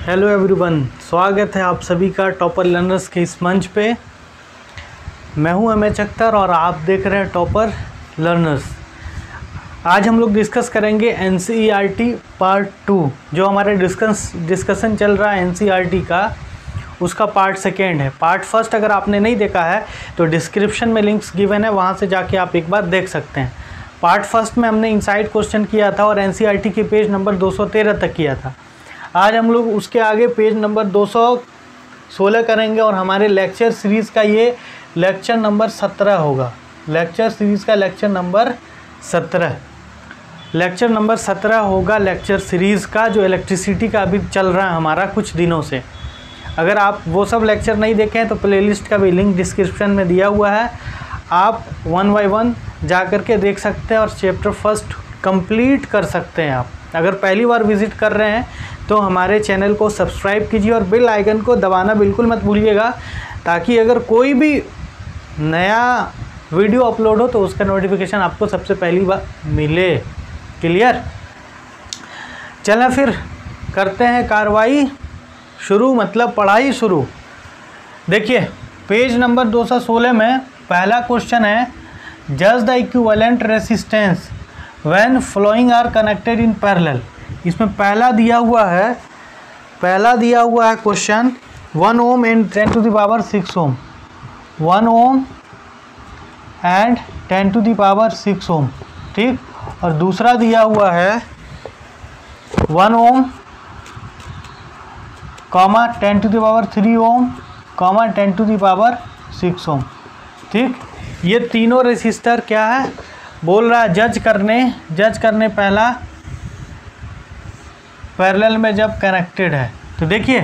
Hello everyone, स्वागत है आप सभी का टॉपर लर्नर्स के इस मंच पे। मैं हूं एमएच अख्तर और आप देख रहे हैं टॉपर लर्नर्स। आज हम लोग डिस्कस करेंगे एनसीईआरटी पार्ट 2। जो हमारे डिस्कशन चल रहा है एनसीईआरटी का, उसका पार्ट 2 है। पार्ट 1 अगर आपने नहीं देखा है तो डिस्क्रिप्शन में लिंक्स गिवन है, वहाँ से जाके आप एक बार देख सकते हैं। पार्ट 1 में हमने इनसाइड क्वेश्चन किया था और एनसीईआरटी के पेज नंबर 213 तक किया था। आज हम लोग उसके आगे पेज नंबर 216 करेंगे और हमारे लेक्चर सीरीज़ का ये लेक्चर नंबर 17 होगा। लेक्चर सीरीज़ का लेक्चर नंबर 17 होगा लेक्चर सीरीज़ का, जो इलेक्ट्रिसिटी का अभी चल रहा है हमारा कुछ दिनों से। अगर आप वो सब लेक्चर नहीं देखे हैं तो प्लेलिस्ट का भी लिंक डिस्क्रिप्शन में दिया हुआ है, आप 1 बाय 1 जा कर के देख सकते हैं और चैप्टर 1 कंप्लीट कर सकते हैं। आप अगर पहली बार विज़िट कर रहे हैं तो हमारे चैनल को सब्सक्राइब कीजिए और बेल आइकन को दबाना बिल्कुल मत भूलिएगा, ताकि अगर कोई भी नया वीडियो अपलोड हो तो उसका नोटिफिकेशन आपको सबसे पहली बार मिले। क्लियर? चलें फिर करते हैं कार्रवाई शुरू, मतलब पढ़ाई शुरू। देखिए पेज नंबर 216 में पहला क्वेश्चन है, जज the equivalent resistance when following are connected in parallel. इसमें पहला दिया हुआ है question 1 ohm and 10 to the power 6 ohm. 1 ohm and 10 to the power 6 ohm, ठीक। और दूसरा दिया हुआ है 1 ohm comma 10 to the power 3 ohm comma 10 to the power 6 ohm, ठीक। ये तीनों रेसिस्टर क्या है बोल रहा है, जज करने पहला पैरेलल में जब कनेक्टेड है। तो देखिए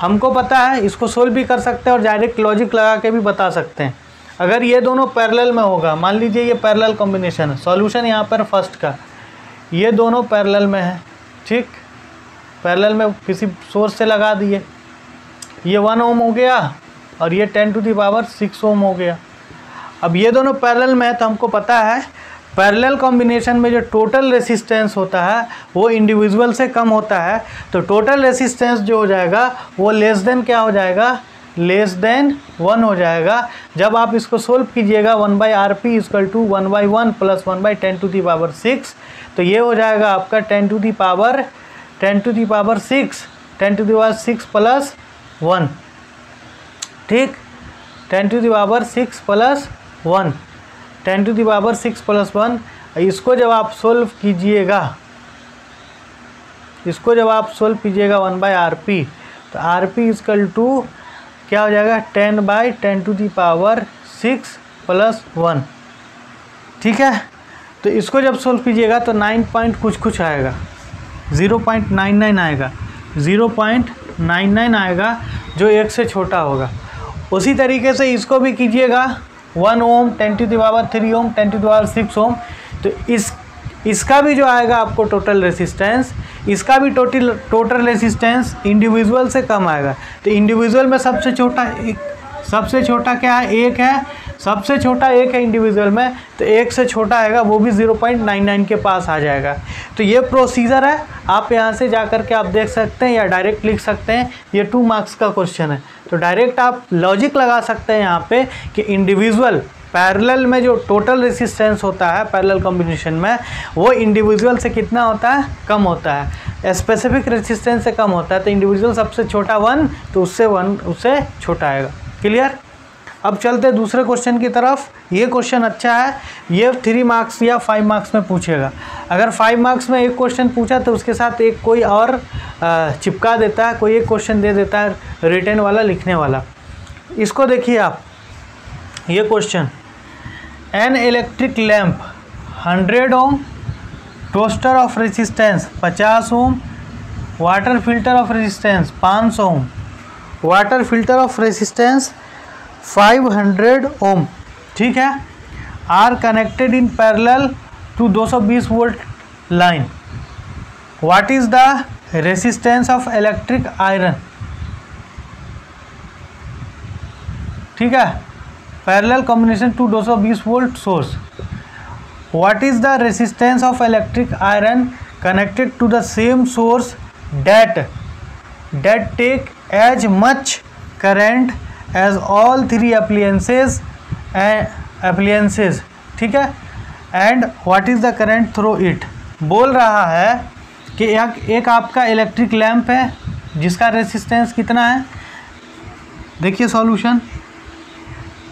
हमको पता है, इसको सोल्व भी कर सकते हैं और डायरेक्ट लॉजिक लगा के भी बता सकते हैं। अगर ये दोनों पैरेलल में होगा, मान लीजिए ये पैरेलल कॉम्बिनेशन है, सॉल्यूशन यहाँ पर फर्स्ट का, ये दोनों पैरेलल में है, ठीक। पैरेलल में किसी सोर्स से लगा दिए, ये 1 ओम हो गया और ये 10 टू द पावर 6 ओम हो गया। अब ये दोनों पैरेलल में है तो हमको पता है पैरेलल कॉम्बिनेशन में जो टोटल रेसिस्टेंस होता है वो इंडिविजुअल से कम होता है। तो टोटल रेसिस्टेंस जो हो जाएगा वो लेस देन क्या हो जाएगा, लेस देन 1 हो जाएगा। जब आप इसको सोल्व कीजिएगा 1/RP equal to 1/1 plus 1/10 to the power 6, तो ये हो जाएगा आपका 10 टू दी पावर 6 प्लस 1, ठीक। 10 to the power 6 plus 1, 10 to the power 6 plus 1। इसको जब आप सोल्व कीजिएगा 1/RP, तो RP इक्वल टू क्या हो जाएगा 10/10 टू दी पावर 6 प्लस 1, ठीक है। तो इसको जब सोल्व कीजिएगा तो 9 पॉइंट कुछ आएगा, 0.99 आएगा, 0.99 आएगा, जो 1 से छोटा होगा। उसी तरीके से इसको भी कीजिएगा 1 ohm 10 to the power 3 ohm 10 to the power 6 ohm. तो इसका भी जो आएगा आपको टोटल रेसिस्टेंस, इसका भी टोटल रेसिस्टेंस इंडिविजुअल से कम आएगा। तो इंडिविजुअल में सबसे छोटा क्या है, 1 है, सबसे छोटा 1 है इंडिविजुअल में, तो 1 से छोटा आएगा, वो भी 0.99 के पास आ जाएगा। तो ये प्रोसीजर है, आप यहाँ से जा कर के आप देख सकते हैं या डायरेक्ट लिख सकते हैं। ये 2 मार्क्स का क्वेश्चन है, तो डायरेक्ट आप लॉजिक लगा सकते हैं यहाँ पे कि इंडिविजुअल पैरेलल में जो टोटल रेसिस्टेंस होता है पैरेलल कॉम्बिनेशन में, वो इंडिविजुअल से कितना होता है, कम होता है, स्पेसिफिक रेसिस्टेंस से कम होता है। तो इंडिविजुअल सबसे छोटा 1, तो उससे छोटा आएगा। क्लियर? अब चलते दूसरे क्वेश्चन की तरफ। ये क्वेश्चन अच्छा है, ये 3 मार्क्स या 5 मार्क्स में पूछेगा। अगर 5 मार्क्स में एक क्वेश्चन पूछा तो उसके साथ एक कोई और चिपका देता है, कोई एक क्वेश्चन दे देता है रिटन वाला, लिखने वाला। इसको देखिए आप, ये question, an electric lamp 100 ohm, toaster of resistance 50 ohm, water filter of resistance 500 ohm, water filter of resistance 500 ohm, ठीक है, are connected in parallel to 220 volt line. What is the resistance of electric iron, ठीक है, parallel combination to 220 volt source. What is the resistance of electric iron connected to the same source that that take as much current as all three appliances, ठीक है, and what is the current through it. बोल रहा है कि एक आपका electric lamp है जिसका रेसिस्टेंस कितना है, देखिए सॉल्यूशन।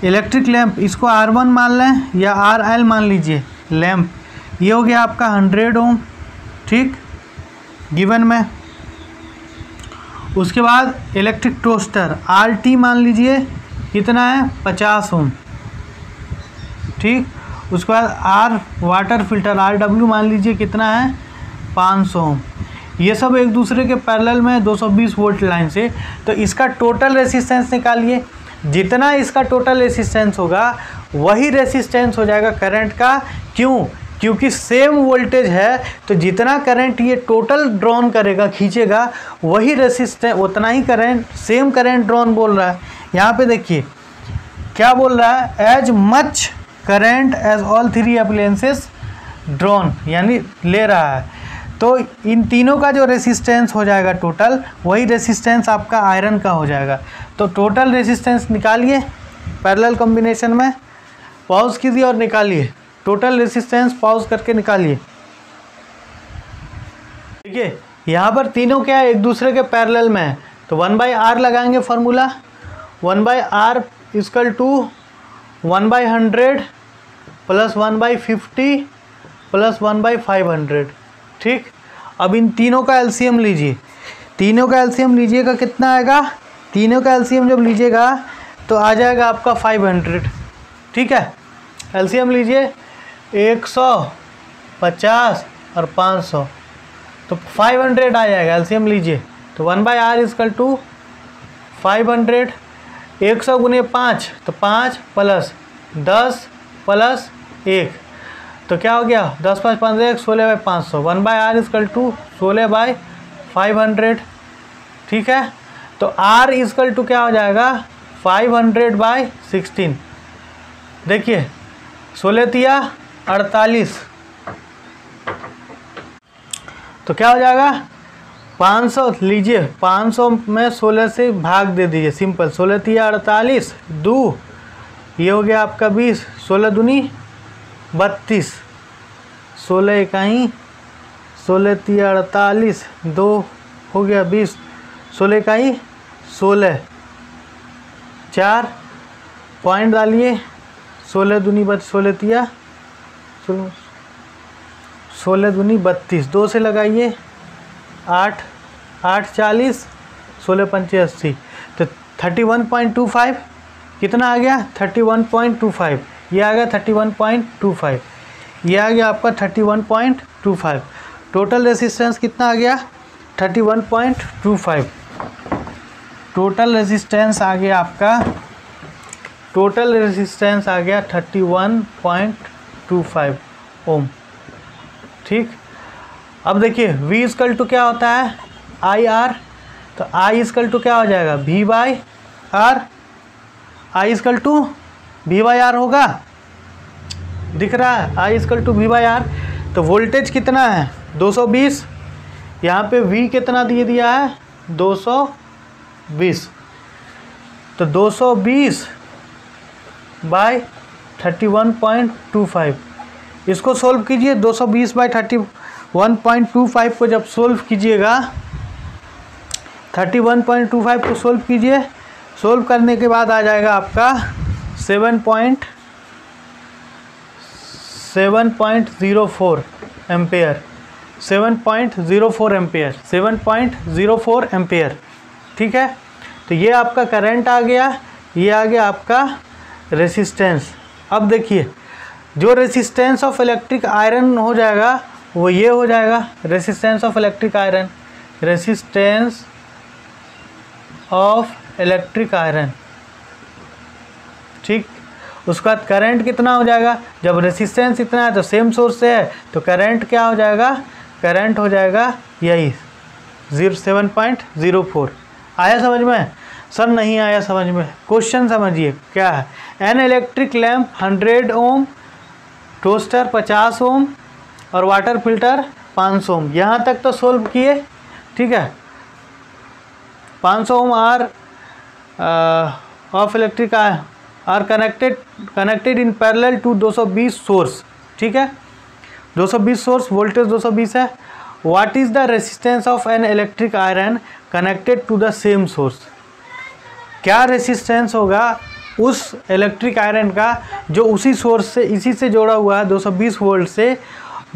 इलेक्ट्रिक लैंप इसको R1 मान लें या RL मान लीजिए लैंप, ये हो गया आपका 100 ओम, ठीक, गिवन में। उसके बाद इलेक्ट्रिक टोस्टर RT मान लीजिए कितना है 50 ओम, ठीक। उसके बाद R वाटर फिल्टर RW मान लीजिए कितना है 500 ओम। ये सब एक दूसरे के पैरेलल में 220 वोल्ट लाइन से। तो इसका टोटल रेसिस्टेंस निकालिए, जितना इसका टोटल रेसिस्टेंस होगा वही रेसिस्टेंस हो जाएगा करंट का। क्यों? क्योंकि सेम वोल्टेज है, तो जितना करंट ये टोटल ड्रॉन करेगा, खींचेगा, वही रेसिस्टेंस उतना ही करंट, सेम करंट ड्रॉन बोल रहा है। यहाँ पे देखिए क्या बोल रहा है, as much current as all three appliances drawn, यानी ले रहा है। तो इन तीनों का जो रेसिस्टेंस हो जाएगा टोटल, वही रेसिस्टेंस आपका आयरन का हो जाएगा। तो टोटल रेसिस्टेंस निकालिए पैरेलल कॉम्बिनेशन में, पॉज कीजिए और निकालिए टोटल रेसिस्टेंस, पॉज करके निकालिए। देखिए यहाँ पर तीनों क्या है, एक दूसरे के पैरेलल में है, तो 1/R लगाएंगे formula. 1/R equal to 1/100 plus 1/50 plus 1/500, ठीक। अब इन तीनों का एलसीएम लीजिए, तीनों का एलसीएम लीजिएगा कितना आएगा, तीनों का एलसीएम जब लीजिएगा तो आ जाएगा आपका 500, ठीक है। एलसीएम लीजिए 150 और 500, तो 500 आ जाएगा, एलसीएम लीजिए। तो 1/R इक्वल टू 500, 100 गुने 5 तो 5 प्लस 10 प्लस 1, तो क्या हो गया 10 5 15 16/500। 1/R इक्वल टू 16/500, ठीक है। तो R इक्वल टू क्या हो जाएगा 500/16। देखिए 16 तिया 48, तो क्या हो जाएगा 500 लीजिए, 500 में 16 से भाग दे दीजिए, सिंपल। 16 तिया 48, 2 ये हो गया आपका 20, 16 दूनी 32, 16 इकाई 16 तिया 48, 2 हो गया 20, 16 इकाई 16, 4 पॉइंट डालिए, 16 दूनी 16 तिया 16 दूनी 32, 2 से लगाइए 8 8 40, 16 पंचे 80, तो 31.25 कितना आ गया 31.25, ये आ गया 31.25, ये आ गया आपका 31.25। टोटल रेसिस्टेंस कितना आ गया 31.25। टोटल रेसिस्टेंस आ गया आपका, टोटल रेसिस्टेंस आ गया 31.25 ओम, ठीक। अब देखिए V इक्वल टू क्या होता है IR, तो I इक्वल टू क्या हो जाएगा V/R, I equal to V/R होगा, दिख रहा है I इक्वल टू V/R। तो वोल्टेज कितना है 220, यहाँ पे V कितना दे दिया है 220, तो 220/31.25, इसको सोल्व कीजिए। 220/31.25 को जब सोल्व कीजिएगा, 31.25 को सोल्व कीजिए, सोल्व करने के बाद आ जाएगा आपका 7.04 एम्पेयर, 7.04 एम्पेयर, 7.04 एम्पेयर, ठीक है। तो ये आपका करंट आ गया, ये आ गया आपका रेसिस्टेंस। अब देखिए जो रेसिस्टेंस ऑफ इलेक्ट्रिक आयरन हो जाएगा वो ये हो जाएगा, resistance of electric iron, resistance of electric iron, ठीक। उसके बाद करंट कितना हो जाएगा, जब रेसिस्टेंस इतना है तो सेम सोर्स से है, तो करंट क्या हो जाएगा, करंट हो जाएगा यही 7.04। आया समझ में? सर नहीं आया समझ में, क्वेश्चन समझिए क्या है। An electric lamp 100 ohm, toaster 50 ohm और वाटर फिल्टर 500 ओम। यहाँ तक तो सोल्व किए, ठीक है। 500 ohm are of electric are connected in parallel to 220 source. ठीक है, 220 सोर्स, वोल्टेज 220 है। What is the resistance of an electric iron connected to the same source? क्या रेसिस्टेंस होगा उस इलेक्ट्रिक आयरन का जो उसी सोर्स से, इसी से जोड़ा हुआ है 220 वोल्ट से,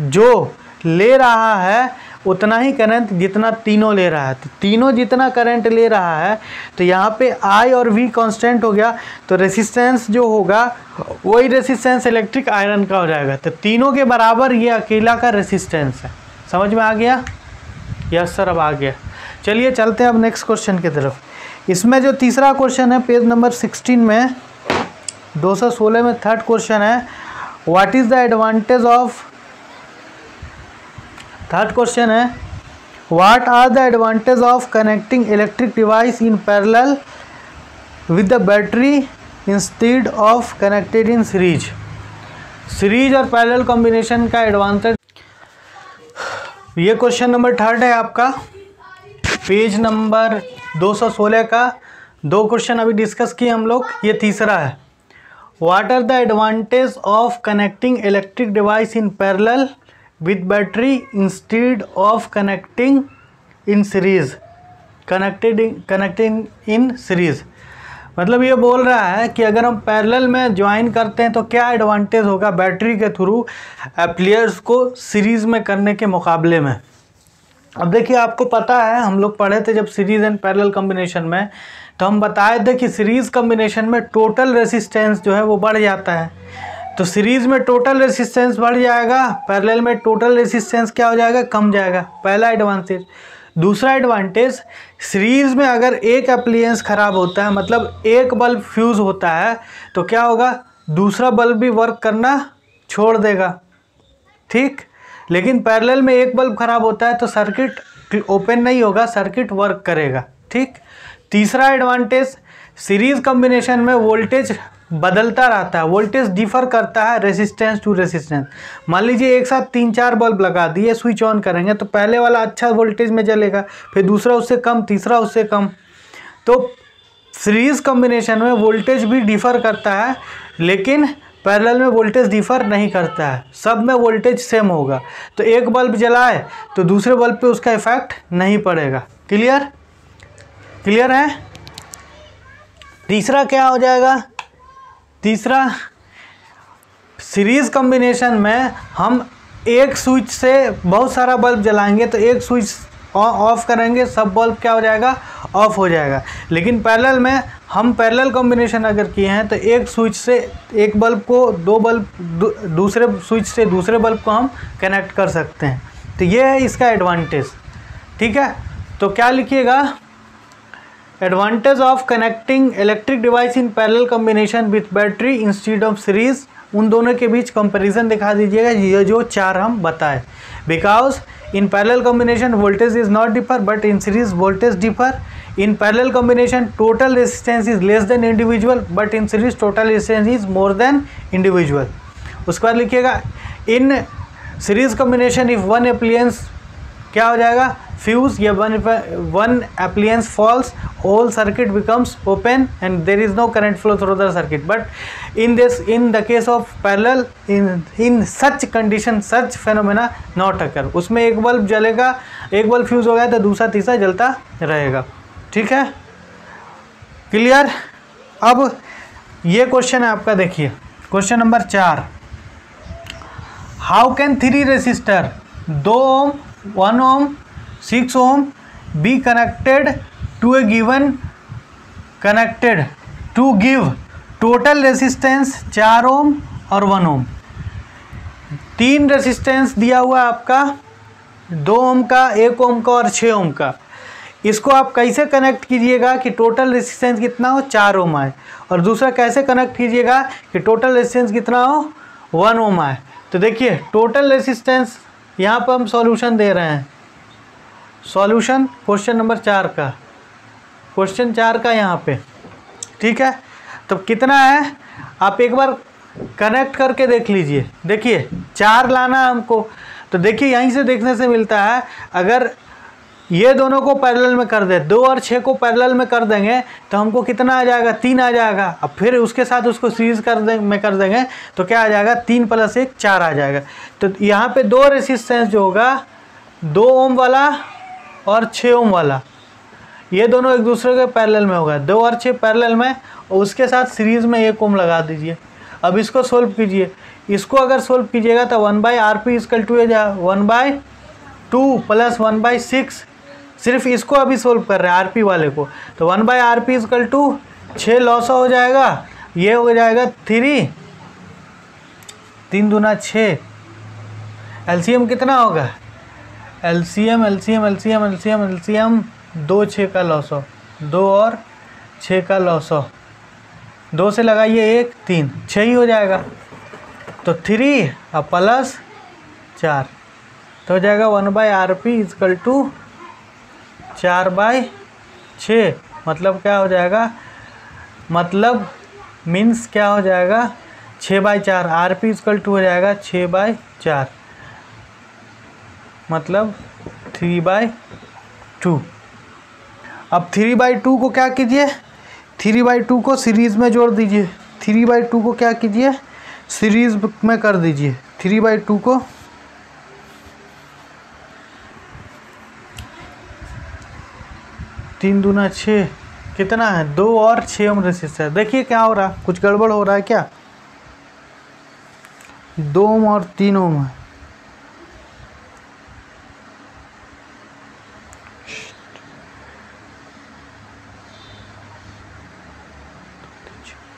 जो ले रहा है उतना ही करंट जितना तीनों ले रहा है। तो तीनों जितना करंट ले रहा है तो यहाँ पे I और V कांस्टेंट हो गया, तो रेसिस्टेंस जो होगा वही रेसिस्टेंस इलेक्ट्रिक आयरन का हो जाएगा। तो तीनों के बराबर ये अकेला का रेसिस्टेंस है। समझ में आ गया? यस सर, अब आ गया। चलिए चलते हैं अब नेक्स्ट क्वेश्चन की तरफ। इसमें जो तीसरा क्वेश्चन है पेज नंबर 16 में 216 में थर्ड क्वेश्चन है, what is the advantage of, third question है, what are the advantage of connecting electric device in parallel with the battery instead of connected in series. Series और parallel combination का advantage, ये question number third है आपका, page number 216 का। दो question अभी discuss किए हम लोग, ये तीसरा है। What are the advantage of connecting electric device in parallel with battery instead of connecting in series, connecting in series. मतलब ये बोल रहा है कि अगर हम पैरेलल में ज्वाइन करते हैं तो क्या एडवांटेज होगा बैटरी के थ्रू एप्लियर्स को सीरीज में करने के मुकाबले में। अब देखिए, आपको पता है, हम लोग पढ़े थे जब सीरीज एंड पैरेलल कॉम्बिनेशन में, तो हम बताए थे कि सीरीज कॉम्बिनेशन में टोटल रेसिस्टेंस जो है वो बढ़ जाता है। तो सीरीज में टोटल रेसिस्टेंस बढ़ जाएगा, पैरेलल में टोटल रेसिस्टेंस क्या हो जाएगा, कम जाएगा। पहला एडवांटेज। दूसरा एडवांटेज, सीरीज में अगर एक एप्लियंस ख़राब होता है, मतलब एक बल्ब फ्यूज़ होता है, तो क्या होगा, दूसरा बल्ब भी वर्क करना छोड़ देगा। ठीक, लेकिन पैरेलल में एक बल्ब ख़राब होता है तो सर्किट ओपन नहीं होगा, सर्किट वर्क करेगा। ठीक। तीसरा एडवांटेज, सीरीज कॉम्बिनेशन में वोल्टेज बदलता रहता है, वोल्टेज डिफर करता है रेसिस्टेंस टू रेसिस्टेंस। मान लीजिए एक साथ 3-4 बल्ब लगा दिए, स्विच ऑन करेंगे तो पहले वाला अच्छा वोल्टेज में जलेगा, फिर दूसरा उससे कम, तीसरा उससे कम। तो सीरीज कॉम्बिनेशन में वोल्टेज भी डिफर करता है, लेकिन पैरेलल में वोल्टेज डिफर नहीं करता है, सब में वोल्टेज सेम होगा। तो एक बल्ब जलाए तो दूसरे बल्ब पे उसका इफेक्ट नहीं पड़ेगा। क्लियर? क्लियर है? तीसरा क्या हो जाएगा, तीसरा, सीरीज कॉम्बिनेशन में हम एक स्विच से बहुत सारा बल्ब जलाएंगे तो एक स्विच ऑफ करेंगे, सब बल्ब क्या हो जाएगा, ऑफ हो जाएगा। लेकिन पैरेलल में हम पैरेलल कॉम्बिनेशन अगर किए हैं तो एक स्विच से एक बल्ब को, दो बल्ब दूसरे स्विच से दूसरे बल्ब को हम कनेक्ट कर सकते हैं। तो ये है इसका एडवांटेज। ठीक है, तो क्या लिखिएगा, advantage of connecting electric device in parallel combination with battery instead of series. उन दोनों के बीच कंपैरिजन दिखा दीजिएगा, ये जो चार हम बताए। Because in parallel combination voltage is not differ but in series voltage differ. In parallel combination total resistance is less than individual but in series total resistance is more than individual. उसके बाद लिखिएगा in series combination if one appliance क्या हो जाएगा, fuse या one appliance falls, whole circuit becomes open and there is no current flow through the circuit. But in the case of parallel, in such condition such phenomena not occur. उसमें एक bulb जलेगा, एक bulb fuse हो गया तो दूसरा तीसरा जलता रहेगा। ठीक है, क्लियर? अब ये क्वेश्चन है आपका, देखिए question number 4, how can 3 resistor 2 ohm 1 ohm 6 ohm be connected to a given connected to give total resistance 4 ohm और 1 ohm। 3 रेसिस्टेंस दिया हुआ आपका, 2 ohm का, 1 ohm का और 6 ohm का। इसको आप कैसे कनेक्ट कीजिएगा कि टोटल रेसिस्टेंस कितना हो, 4 ohm आए, और दूसरा कैसे कनेक्ट कीजिएगा कि टोटल रेसिस्टेंस कितना हो, 1 ohm आए। तो देखिए टोटल रेसिस्टेंस यहाँ पर हम सॉल्यूशन दे रहे हैं, सॉल्यूशन क्वेश्चन नंबर 4 का, क्वेश्चन 4 का यहाँ पे। ठीक है, तो कितना है आप एक बार कनेक्ट करके देख लीजिए। देखिए 4 लाना है हमको, तो देखिए यहीं से देखने से मिलता है, अगर ये दोनों को पैरेलल में कर दे, 2 और 6 को पैरेलल में कर देंगे तो हमको कितना आ जाएगा, 3 आ जाएगा। अब फिर उसके साथ उसको सीरीज कर देंगे तो क्या आ जाएगा, 3 + 1 4 आ जाएगा। तो यहाँ पे 2 रेसिस्टेंस जो होगा 2 ओम वाला और 6 ओम वाला, ये दोनों एक दूसरे के पैरेलल में होगा, 2 और 6 पैरेलल में, और उसके साथ सीरीज में 1 ओम लगा दीजिए। अब इसको सोल्व कीजिए, इसको अगर सोल्व कीजिएगा तो 1/RP = 1/2 + 1/6, सिर्फ इसको अभी सोल्व कर रहे हैं आरपी वाले को, तो 1/RP = 6 लॉस हो जाएगा, ये हो जाएगा 3 दूना 6। एलसीएम कितना होगा, एलसीएम 2 6 का लॉस हो, 2 और 6 का लॉस हो, 2 से लगाइए 1 3 6 ही हो जाएगा। तो 3 + 4 तो हो जाएगा 1/RP = 4/6। मतलब क्या हो जाएगा, मतलब मीन्स क्या हो जाएगा, 6/4। RP = हो जाएगा 6/4, मतलब 3/2। अब 3/2 को क्या कीजिए, 3/2 को सीरीज में जोड़ दीजिए, 3/2 को क्या कीजिए, सीरीज में कर दीजिए। 3/2 को 3 दूना 6 कितना है, 2 और 6 ओम रेसिस्टर। देखिए क्या हो रहा है, कुछ गड़बड़ हो रहा है क्या, 2 ओम और 3 ओम है।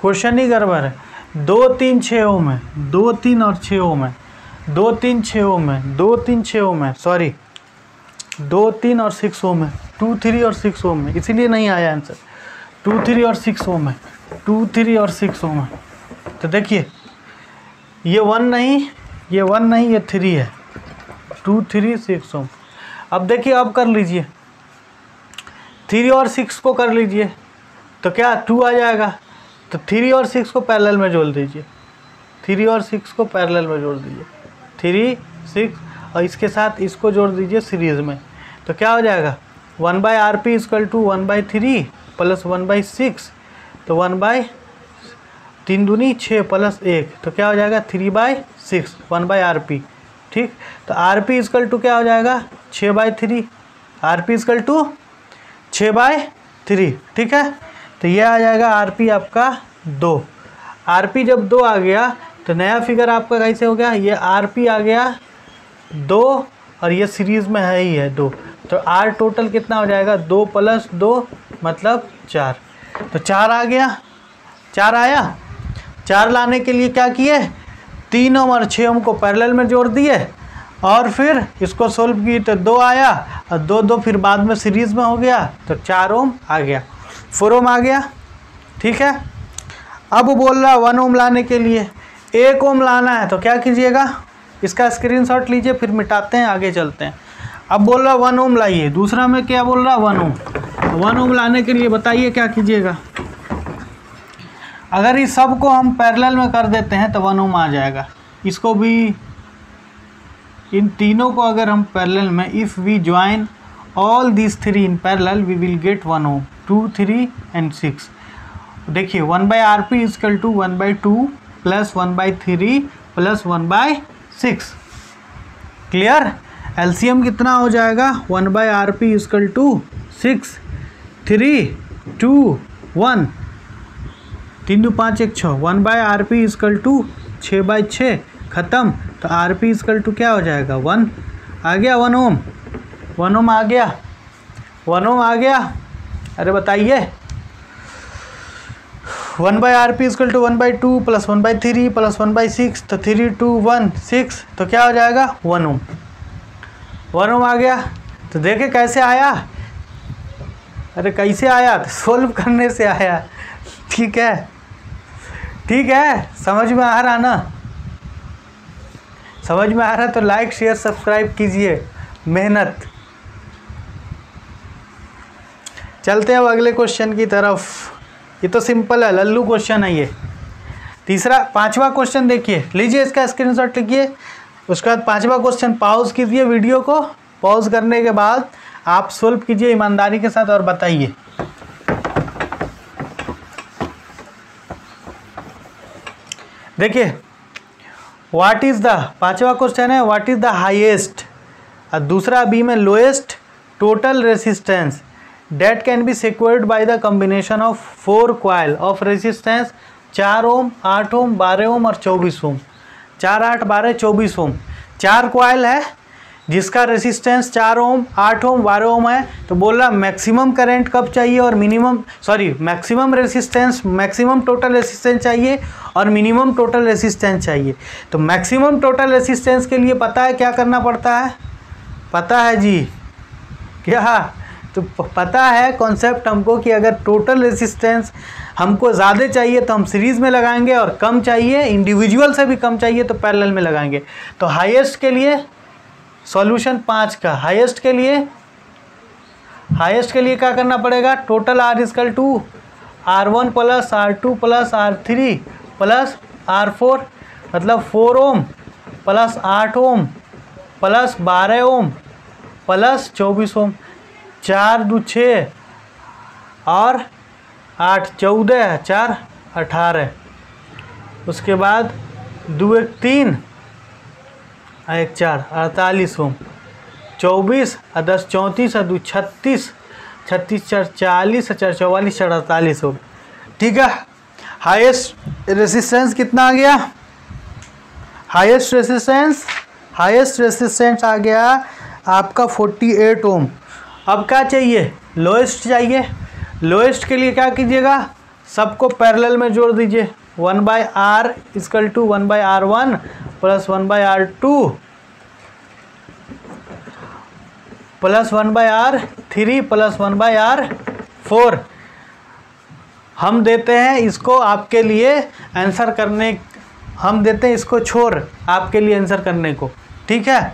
क्वेश्चन ही गड़बड़ है, 2 3 6 ओम है, 2 3 और 6 ओम है, 2 3 6 ओम है, 2 3 6 ओम है, सॉरी 2 3 और 6 ओम है, 2 3 और 6 ओम है, इसीलिए नहीं आया आंसर। 2 3 और 6 ओम है, 2 3 और 6 ओम है। तो देखिए ये 1 नहीं, ये 1 नहीं, ये 3 है, 2 3 6 ओम। अब देखिए, अब कर लीजिए, 3 और 6 को कर लीजिए तो क्या 2 आ जाएगा। तो 3 और 6 को पैरेलल में जोड़ दीजिए, 3 और 6 को पैरेलल में जोड़ दीजिए, 3 6 और इसके साथ इसको जोड़ दीजिए सीरीज में, तो क्या हो जाएगा, 1/RP = 1/3 + 1/6, तो 1/3 दूनी 6 + 1, तो क्या हो जाएगा 3/6 1/RP। ठीक, तो RP = क्या हो जाएगा 6/3, RP = 6/3। ठीक है, तो ये आ जाएगा RP आपका 2। RP जब 2 आ गया तो नया फिगर आपका कैसे हो गया, ये RP आ गया 2 और ये सीरीज में है ही है 2, तो R टोटल कितना हो जाएगा, 2 + 2 मतलब 4। तो 4 आ गया, 4 आया। 4 लाने के लिए क्या किए, 3 ओम और 6 ओम को पैरेलल में जोड़ दिए और फिर इसको सोल्व किए तो 2 आया, और 2 2 फिर बाद में सीरीज में हो गया तो 4 ओम आ गया, 4 ओम आ गया। ठीक है, अब वो बोल रहा 1 ओम लाने के लिए, 1 ओम लाना है तो क्या कीजिएगा, इसका स्क्रीनशॉट लीजिए, फिर मिटाते हैं, आगे चलते हैं। अब बोल रहा 1 ओम लाइए, दूसरा में क्या बोल रहा 1 ओम। 1 ओम लाने के लिए बताइए क्या कीजिएगा। अगर इस सब को हम पैरेलल में कर देते हैं तो 1 ओम आ जाएगा, इसको भी, इन तीनों को अगर हम पैरेलल में, if we join all these 3 in parallel we will get 1 ohm, 2 3 and 6। देखिए 1/RP = 1/2 + 1/3 + 1/6। क्लियर, एलसीएम कितना हो जाएगा, 1/RP = 6 3 2 1, 3 2 5 1 6, 1/RP = 6/6, ख़त्म। तो RP = क्या हो जाएगा, 1 आ गया, 1 ओम, 1 ओम आ गया, 1 ओम आ गया। अरे बताइए, 1/RP = 1/2 + 1/3 + 1/6, तो 3 2 1 6, तो क्या हो जाएगा 1 ओम, 1 ओम आ गया। तो देखे कैसे आया, अरे कैसे आया, तो सोल्व करने से आया। ठीक है, ठीक है, समझ में आ रहा ना, समझ में आ रहा तो लाइक शेयर सब्सक्राइब कीजिए, मेहनत। चलते हैं अब अगले क्वेश्चन की तरफ। ये तो सिंपल है, लल्लू क्वेश्चन है ये। तीसरा 5वां क्वेश्चन देखिए, लीजिए इसका स्क्रीनशॉट लिखिए, उसके बाद 5वां क्वेश्चन पॉज कीजिए वीडियो को, पॉज करने के बाद आप सोल्व कीजिए ईमानदारी के साथ और बताइए। देखिए व्हाट इज द, पांचवा क्वेश्चन है व्हाट इज द हाईएस्ट, और दूसरा बी में lowest total resistance date can be secured by the combination of 4 coil of resistance 4 ओम, 8 ओम, 12 ओम और 24 ओम। 4, 8, 12, 24 ओम। 4 कॉइल है जिसका रेसिस्टेंस 4 ओम, 8 ओम, 12 ओम है। तो बोल रहा मैक्सिमम करंट कब चाहिए और maximum resistance, maximum total resistance चाहिए और मिनिमम टोटल रेसिस्टेंस चाहिए। तो मैक्सिमम टोटल रेसिस्टेंस के लिए पता है क्या करना पड़ता है? पता है जी क्या? तो पता है कॉन्सेप्ट हमको कि अगर टोटल रेसिस्टेंस हमको ज़्यादा चाहिए तो हम सीरीज़ में लगाएंगे और कम चाहिए, इंडिविजुअल से भी कम चाहिए तो पैरेलल में लगाएंगे। तो हाईएस्ट के लिए सॉल्यूशन 5 का, हाईएस्ट के लिए क्या करना पड़ेगा? Total R equal to R1 plus R2 plus R3 plus R4, मतलब 4 ohm plus 8 ohm plus 12 ohm plus 24 ohm. 4 2 6 और 8 14, 4 18, उसके बाद 2 1 3 1 4 48 ओम, 24 और 10 34 और 2 36, 36 4 40 4 44 4 48 ओम। ठीक है, हाईएस्ट रेसिस्टेंस कितना आ गया? हाईएस्ट रेसिस्टेंस आ गया आपका 48 ओम। अब क्या चाहिए? लोएस्ट चाहिए। लोएस्ट के लिए क्या कीजिएगा? सबको पैरेलल में जोड़ दीजिए। 1/R equal to 1/R1 plus 1/R2 plus 1/R3 plus 1/R4। हम देते हैं इसको आपके लिए आंसर करने, हम देते हैं इसको छोड़ आपके लिए आंसर करने को। ठीक है,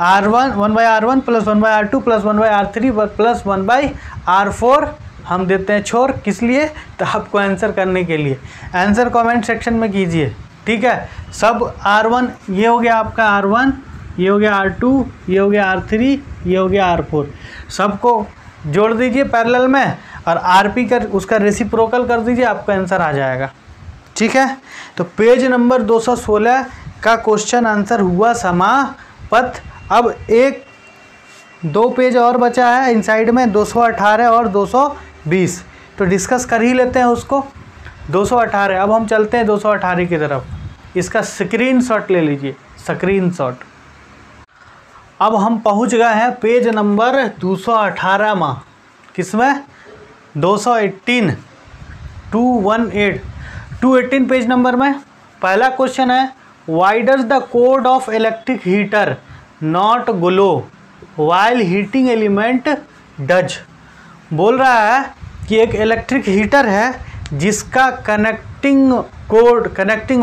R1 1/R1 plus 1/R2 plus 1/R3 plus 1/R4 हम देते हैं छोड़। किस लिए? तो आपको आंसर करने के लिए। आंसर कमेंट सेक्शन में कीजिए। ठीक है, सब R1 ये हो गया आपका R1, ये हो गया R2, ये हो गया R3, ये हो गया R4, सबको जोड़ दीजिए पैरेलल में और RP कर उसका रेसिप्रोकल कर दीजिए, आपका आंसर आ जाएगा। ठीक है, तो पेज नंबर 216 का क्वेश्चन आंसर हुआ समाप्त। अब 1-2 पेज और बचा है इन साइड में, 218 और 220, तो डिस्कस कर ही लेते हैं उसको। 218, अब हम चलते हैं 218 की तरफ। इसका स्क्रीनशॉट ले लीजिए, स्क्रीनशॉट। अब हम पहुंच गए हैं पेज नंबर 218 में। किसमें? 218 पेज नंबर में। पहला क्वेश्चन है why does the code of electric heater not glow while heating element does. बोल रहा है कि एक इलेक्ट्रिक हीटर है जिसका कनेक्टिंग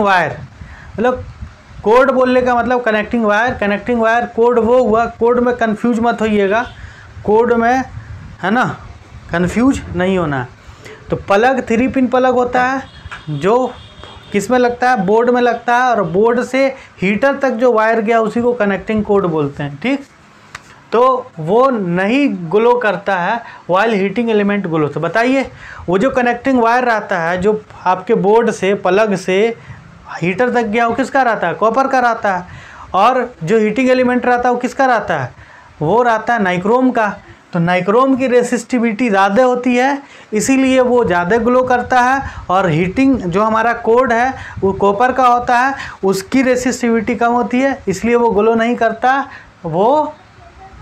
वायर, मतलब कोड बोलने का मतलब कनेक्टिंग वायर कोड वो हुआ, कोड में कंफ्यूज मत होइएगा, कोड में है ना कंफ्यूज नहीं होना। तो प्लग 3 पिन प्लग होता है जो किस में लगता है? बोर्ड में लगता है, और बोर्ड से हीटर तक जो वायर गया उसी को कनेक्टिंग कोड बोलते हैं। ठीक, तो वो नहीं ग्लो करता है वाइल हीटिंग एलिमेंट ग्लो। तो बताइए वो जो कनेक्टिंग वायर रहता है जो आपके बोर्ड से प्लग से हीटर तक गया वो किसका रहता है? कॉपर का रहता है। और जो हीटिंग एलिमेंट रहता है वो किसका रहता है? वो रहता है नाइक्रोम का। तो नाइक्रोम की रेसिस्टिविटी ज़्यादा होती है, इसीलिए वो ज़्यादा ग्लो करता है। और हीटिंग जो हमारा कोड है वो कॉपर का होता है, उसकी रेसिस्टिविटी कम होती है, इसलिए वो ग्लो नहीं करता, वो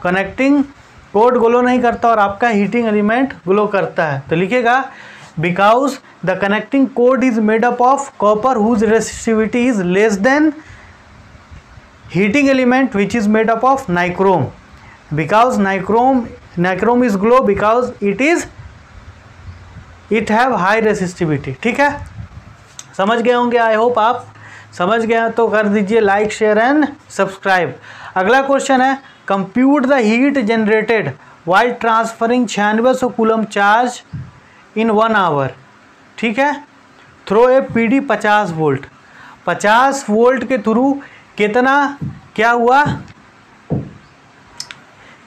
कनेक्टिंग कोड ग्लो नहीं करता और आपका हीटिंग एलिमेंट ग्लो करता है। तो लिखेगा because the connecting cord is made up of copper whose resistivity is less than heating element which is made up of nichrome, because nichrome is glow because it have high resistivity। ठीक है, समझ गए होंगे, I hope आप समझ गए हैं। तो कर दीजिए लाइक शेयर एंड सब्सक्राइब। अगला क्वेश्चन है compute the heat generated while transferring 9600 coulomb charge in 1 hour. ठीक है, through a PD 50 volt. 50 volt के थ्रू कितना क्या हुआ?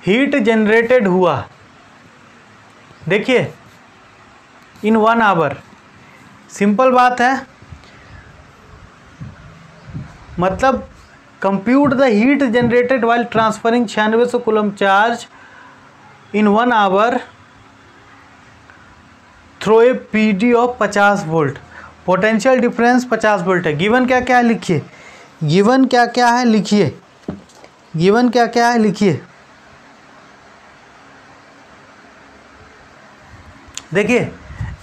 हीट जनरेटेड हुआ, देखिए इन 1 आवर, सिंपल बात है, मतलब compute the heat generated while transferring 9600 coulomb charge in 1 hour through a PD of 50 volt, potential difference 50 volt है। गिवन क्या क्या है लिखिए, गिवन क्या क्या है लिखिए, गिवन क्या क्या है लिखिए। देखिए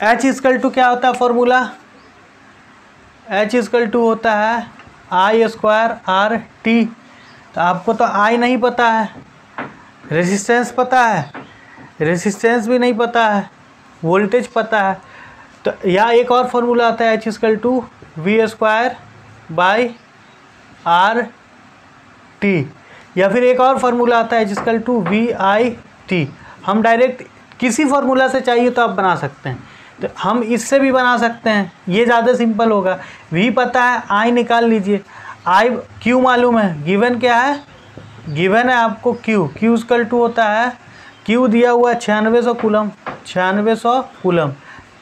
H इक्वल टू क्या होता है फॉर्मूला, H इक्वल टू होता है I स्क्वायर आर टी। तो आपको तो I नहीं पता है, रेजिस्टेंस पता है, रेजिस्टेंस भी नहीं पता है, वोल्टेज पता है, तो या एक और फार्मूला आता है H equal to V square by R T, या फिर एक और फार्मूला आता है H equal to V I T. हम डायरेक्ट किसी फार्मूला से चाहिए तो आप बना सकते हैं, तो हम इससे भी बना सकते हैं, ये ज़्यादा सिंपल होगा। वी पता है, आई निकाल लीजिए, आई क्यू मालूम है, गिवन क्या है, गिवन है आपको क्यू, क्यू इक्वल टू होता है, क्यू दिया हुआ है 9600 कूलम, 9600 कूलम,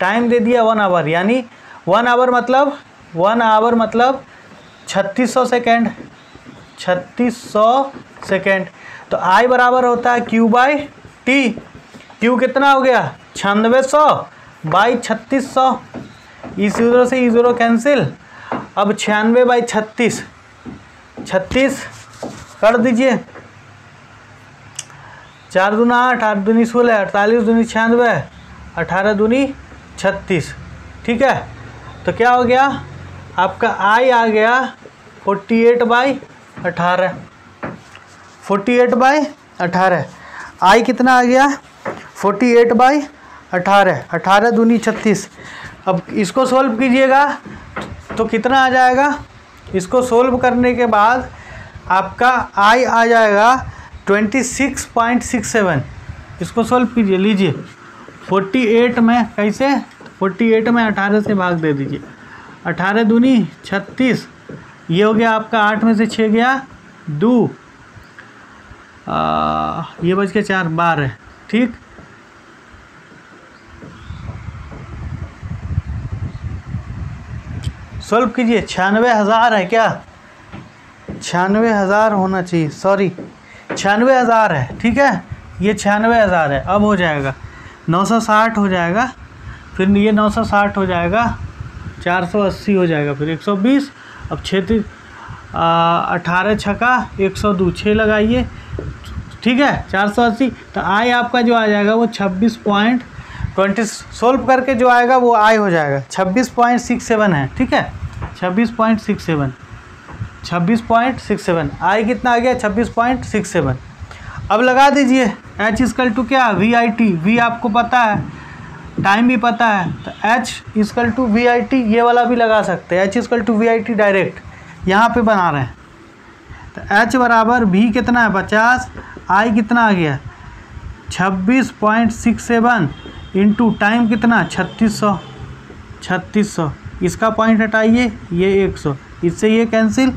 टाइम दे दिया 1 आवर, यानी 1 आवर मतलब 1 आवर मतलब 3600 सेकेंड, 3600 सेकेंड। तो आई बराबर होता है क्यू बाई टी, क्यू कितना हो गया 9600 बाई 3600, इस ज़ीरो से ये ज़ीरो कैंसिल, अब 96 बाई 36, 36 कर दीजिए, 4 दूना 8, 8 दूनी 16, 48 दूनी 96, 18 दूनी 36, ठीक है। तो क्या हो गया आपका आई आ गया 48 बाई 18, 48 बाई 18, आई कितना आ गया 48 बाई 18, 18 दूनी 36। अब इसको सोल्व कीजिएगा तो कितना आ जाएगा, इसको सोल्व करने के बाद आपका आई आ जाएगा 26.67। इसको सोल्व कीजिए, लीजिए 48 में कैसे, 48 में 18 से भाग दे दीजिए, 18 दूनी 36, ये हो गया आपका 8 में से 6 गया 2, ये बच के 4, 12, ठीक। सॉल्व कीजिए, 96,000 है क्या, 96,000 होना चाहिए, सॉरी 96,000 है, ठीक है, ये 96,000 है। अब हो जाएगा 960 हो जाएगा, फिर ये 960 हो जाएगा, 480 हो जाएगा, फिर 120, अब 6 18 छक्का 102, 6 लगाइए, ठीक है 480। तो आई आपका जो आ जाएगा वो 26.20, सोल्व करके जो आएगा वो आई हो जाएगा 26.67 है, ठीक है 26.67, 26.67, आई कितना आ गया 26.67। अब लगा दीजिए H इक्वल टू क्या वी आई टी, वी आपको पता है, टाइम भी पता है, तो H equal to V I T ये वाला भी लगा सकते हैं, H equal to V I T direct यहाँ पे बना रहे हैं। तो H बराबर V कितना है 50, आई कितना आ गया 26.67 इंटू टाइम कितना 3600, इसका पॉइंट हटाइए, ये 100, इससे ये कैंसिल।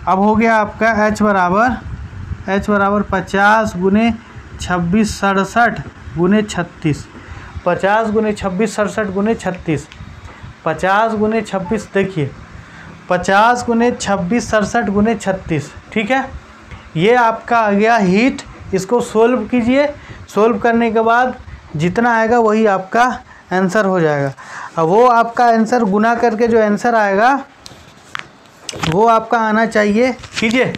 अब हो गया आपका H बराबर 50 गुने 26 67 गुने 36, 50 गुने 26 67 गुने 36, 50 गुने 26, देखिए 50 गुने 26 67 गुने 36, ठीक है। ये आपका आ गया हीट, इसको सोल्व कीजिए, सोल्व करने के बाद जितना आएगा वही आपका आंसर हो जाएगा। अब वो आपका आंसर गुना करके जो आंसर आएगा वो आपका आना चाहिए, कीजिए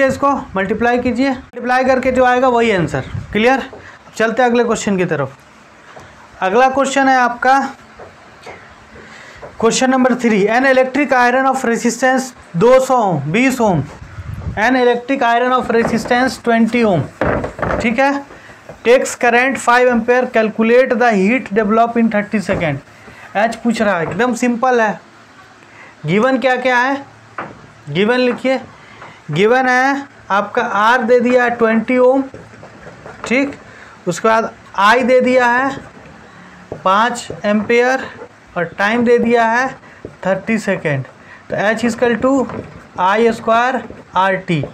इसको मल्टीप्लाई कीजिए, मल्टीप्लाई करके जो आएगा वही आंसर। क्लियर। अब चलते हैं अगले क्वेश्चन की तरफ। अगला क्वेश्चन है आपका question number 3। An electric iron of resistance 200 ohm 20 ohm, an electric iron of resistance 20 ohm, ठीक है, takes current 5 ampere, calculate the heat develop in 30 second. H पूछ रहा है, एकदम सिंपल है। गिवन क्या क्या है, गिवन लिखिए, गिवन है आपका आर दे दिया है 20 ओम, ठीक, उसके बाद आई दे दिया है 5 एम्पेयर और टाइम दे दिया है 30 सेकेंड। तो H equal to I square R T.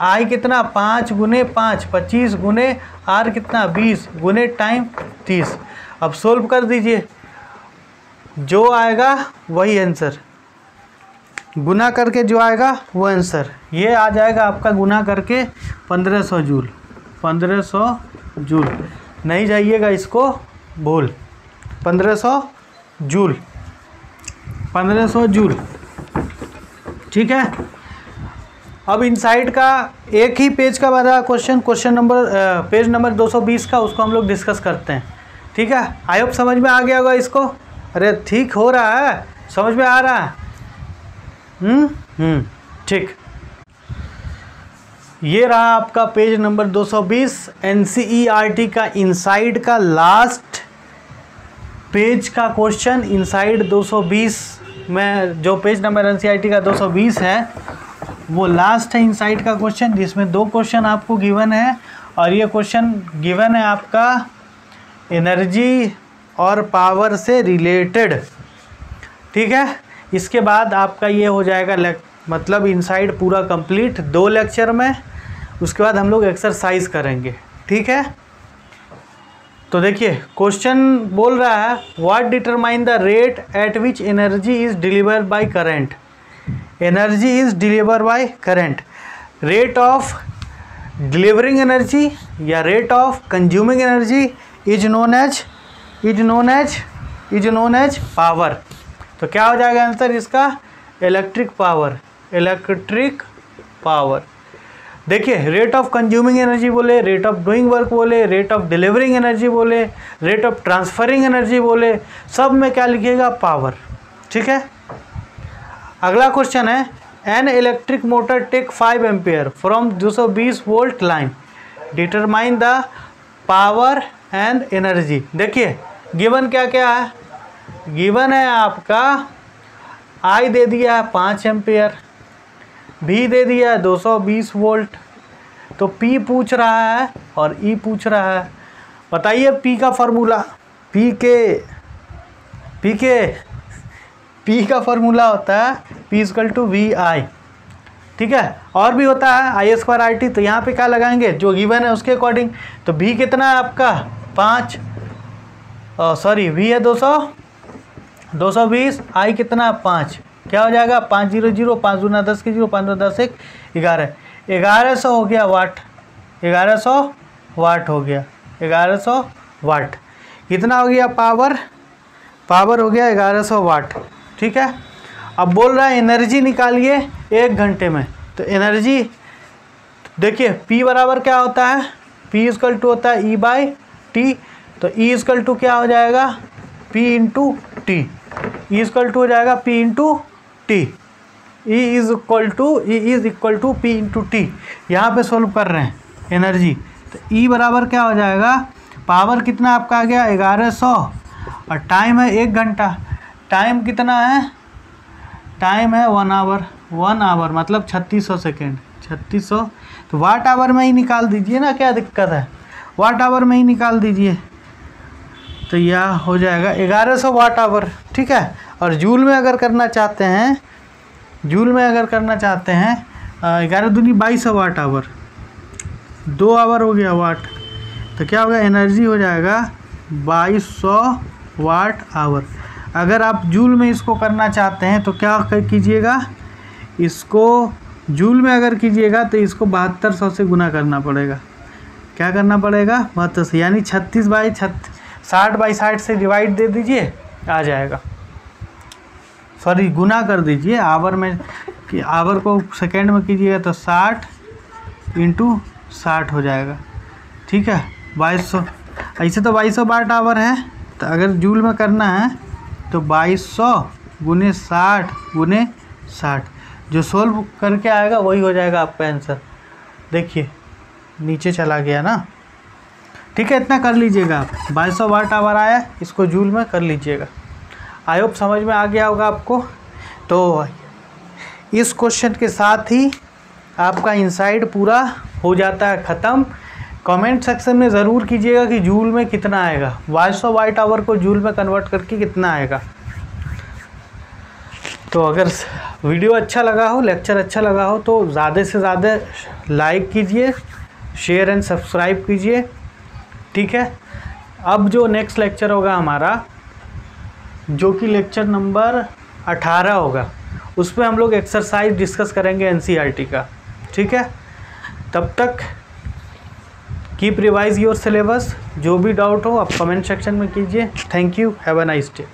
I कितना 5 गुने 5 25 गुने आर कितना 20 गुने टाइम 30। अब सोल्व कर दीजिए, जो आएगा वही आंसर, गुना करके जो आएगा वो आंसर। ये आ जाएगा आपका गुना करके 1500 जूल, 1500 जूल, नहीं जाइएगा इसको भूल, 1500 जूल, 1500 जूल। ठीक है, अब इनसाइड का एक ही पेज का बना क्वेश्चन नंबर पेज नंबर 220 का, उसको हम लोग डिस्कस करते हैं। ठीक है, आई होप समझ में आ गया होगा इसको। अरे ठीक हो रहा है, समझ में आ रहा है। ठीक, ये रहा आपका पेज नंबर 220 एनसीईआरटी का इनसाइड का लास्ट पेज का क्वेश्चन। इनसाइड 220 में जो पेज नंबर एनसीईआरटी का 220 है वो लास्ट है इनसाइड का क्वेश्चन, जिसमें 2 क्वेश्चन आपको गिवन है, और ये क्वेश्चन गिवन है आपका एनर्जी और पावर से रिलेटेड। ठीक है, इसके बाद आपका ये हो जाएगा मतलब इनसाइड पूरा कंप्लीट 2 लेक्चर में। उसके बाद हम लोग एक्सरसाइज करेंगे। ठीक है, तो देखिए क्वेश्चन बोल रहा है what determine the rate at which energy is delivered by current. Energy is delivered by current, rate of delivering energy या rate of consuming energy is known as power. तो क्या हो जाएगा आंसर इसका, इलेक्ट्रिक पावर, इलेक्ट्रिक पावर। देखिए rate of consuming energy बोले, rate of doing work बोले, rate of delivering energy बोले, रेट ऑफ ट्रांसफरिंग एनर्जी बोले, सब में क्या लिखिएगा, पावर। ठीक है, अगला क्वेश्चन है an electric motor take 5 ampere from 220 volt line, determine the power and energy. देखिए गिवन क्या क्या है, गिवन है आपका आई दे दिया है 5 एम्पियर, भी दे दिया है 220 वोल्ट, तो पी पूछ रहा है और ई पूछ रहा है। बताइए पी का फार्मूला, पी का फार्मूला होता है पी इक्वल टू वी आई। ठीक है, और भी होता है आई स्क्वायर आर टी। तो यहाँ पे क्या लगाएंगे, जो गिवन है उसके अकॉर्डिंग। तो भी कितना है आपका 5, सॉरी वी है 220, आई कितना 5, क्या हो जाएगा 500, 5 दूना 10 की 0, 5 दो 10 1 11, 1100 हो गया वाट, 1100 वाट हो गया, 1100 वाट। कितना हो गया पावर, पावर हो गया 1100 वाट। ठीक है, अब बोल रहा है एनर्जी निकालिए 1 घंटे में। तो एनर्जी देखिए पी बराबर क्या होता है, पी इक्वल टू होता है ई बाई टी। तो ई इक्वल टू क्या हो जाएगा, P into T, E equal to हो जाएगा P into T, E is equal to P into T. यहाँ पर सोल्व कर रहे हैं एनर्जी। तो ई बराबर क्या हो जाएगा, पावर कितना आपका आ गया 1100, और टाइम है 1 घंटा। टाइम कितना है, टाइम है 1 आवर, 1 आवर मतलब 3600 सेकेंड, 3600। तो वाट आवर में ही निकाल दीजिए ना, क्या दिक्कत है, वाट आवर में ही निकाल दीजिए। तो यह हो जाएगा 1100 वाट आवर। ठीक है, और जूल में अगर करना चाहते हैं, जूल में अगर करना चाहते हैं 11 दूनी 2200 वाट आवर, 2 आवर हो गया वाट। तो क्या होगा, एनर्जी हो जाएगा 2200 वाट आवर। अगर आप जूल में इसको करना चाहते हैं तो क्या कीजिएगा, इसको जूल में अगर कीजिएगा तो इसको 7200 से गुना करना पड़ेगा। क्या करना पड़ेगा, 72 से, यानी 60/60 से डिवाइड दे दीजिए, आ जाएगा। सॉरी गुना कर दीजिए, आवर में कि आवर को सेकेंड में कीजिएगा तो 60 × 60 हो जाएगा। ठीक है, 2200, ऐसे तो 2200 वाट आवर है, तो अगर जूल में करना है तो 2200 × 60 × 60, जो सोल्व करके आएगा वही हो जाएगा आपका आंसर। देखिए नीचे चला गया ना। ठीक है, इतना कर लीजिएगा आप, 2200 वाट आवर आया, इसको जूल में कर लीजिएगा। आई होप समझ में आ गया होगा आपको। तो इस क्वेश्चन के साथ ही आपका इनसाइड पूरा हो जाता है ख़त्म। कमेंट सेक्शन में ज़रूर कीजिएगा कि जूल में कितना आएगा, 2200 वाट आवर को जूल में कन्वर्ट करके कितना आएगा। तो अगर वीडियो अच्छा लगा हो, लेक्चर अच्छा लगा हो तो ज़्यादा से ज़्यादा लाइक कीजिए, शेयर एंड सब्सक्राइब कीजिए। ठीक है, अब जो नेक्स्ट लेक्चर होगा हमारा, जो कि लेक्चर नंबर 18 होगा, उस पर हम लोग एक्सरसाइज डिस्कस करेंगे एनसीईआरटी का। ठीक है, तब तक कीप रिवाइज योर सिलेबस। जो भी डाउट हो आप कमेंट सेक्शन में कीजिए। Thank you, have a nice day.